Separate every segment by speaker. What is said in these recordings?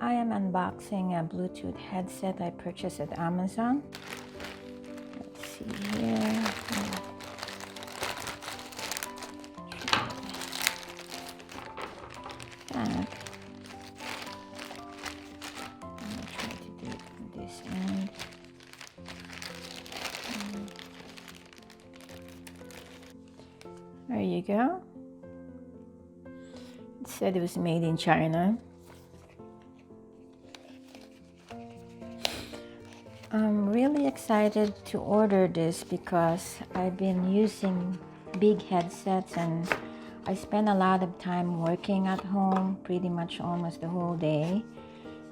Speaker 1: I am unboxing a Bluetooth headset I purchased at Amazon. Let's see here. Back. I'm going to try to do it from this end. There you go. It said it was made in China. I'm really excited to order this because I've been using big headsets and I spend a lot of time working at home, pretty much almost the whole day,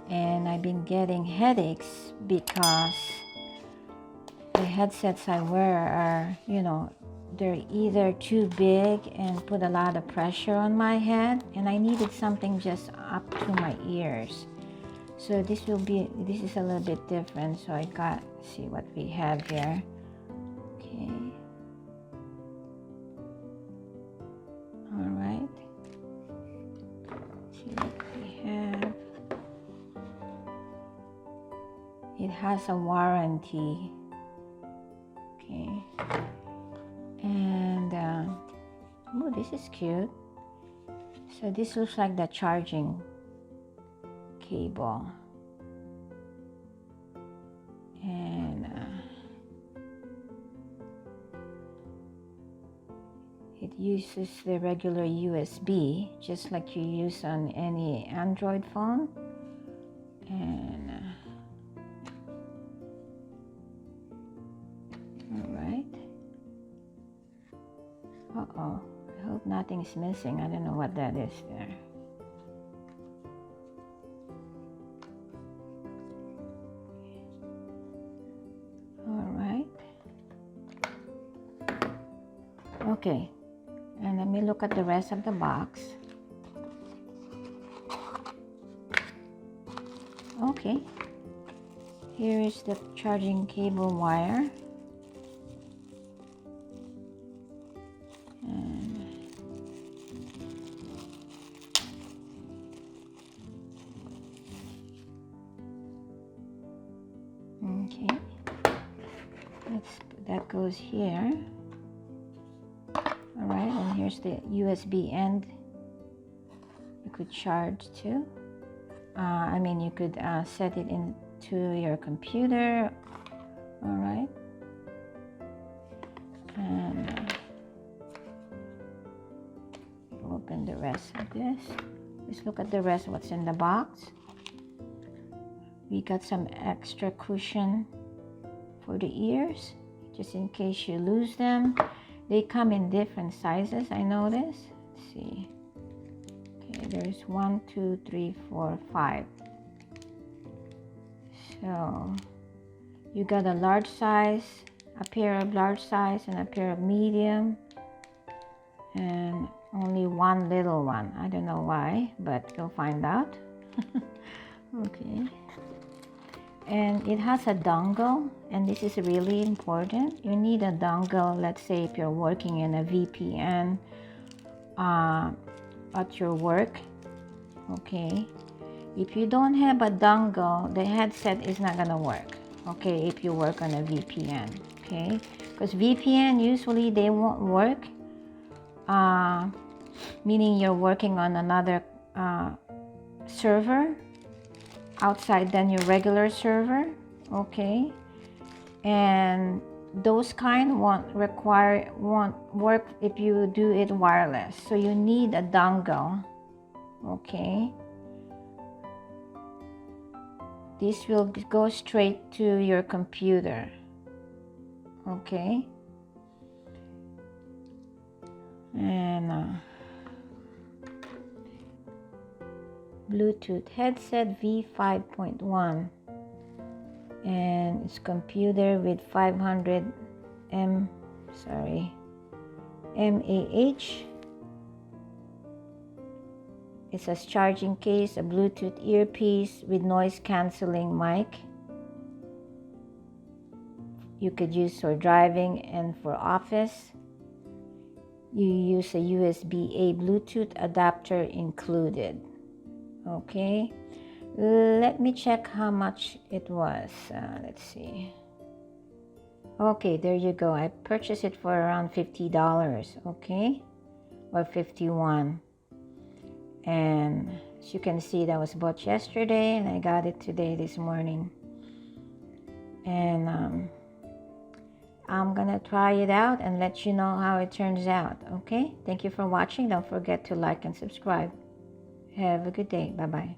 Speaker 1: and I've been getting headaches because the headsets I wear are, they're either too big and put a lot of pressure on my head, and I needed something just up to my ears. So this is a little bit different. So I got, see what we have here. Okay. All right. See what we have. It has a warranty. Okay. And oh, this is cute. So this looks like the charging cable, and it uses the regular USB just like you use on any Android phone. And all right. Uh-oh, I hope nothing's missing. I don't know what that is there. Okay, and let me look at the rest of the box. Okay, here is the charging cable wire. And okay, that goes here. Alright, and here's the USB end you could charge to. You could set it into your computer. Alright. And open the rest of this. Let's look at the rest of what's in the box. We got some extra cushion for the ears, just in case you lose them. They come in different sizes, I noticed. Let's see. Okay, there's 1, 2, 3, 4, 5. So you got a large size, a pair of large size, and a pair of medium, and only one little one. I don't know why, but you'll find out. Okay. And it has a dongle, and this is really important. You need a dongle, let's say if you're working in a VPN at your work. Okay, if you don't have a dongle, the headset is not gonna work. Okay, if you work on a VPN. Okay, because VPN usually they won't work, meaning you're working on another server outside than your regular server. Okay, and those kind won't work if you do it wireless. So you need a dongle. Okay, this will go straight to your computer. Okay, and Bluetooth Headset V5.1, and it's computer with 500 mAh. It says charging case, a Bluetooth earpiece with noise cancelling mic. You could use for driving and for office. You use a USB-A Bluetooth adapter included. Okay, Let me check how much it was. Let's see. Okay, there you go. I purchased it for around $50, okay, or 51. And as you can see, that was bought yesterday and I got it today, this morning. And I'm gonna try it out and let you know how it turns out. Okay, thank you for watching. Don't forget to like and subscribe. Have a good day. Bye bye.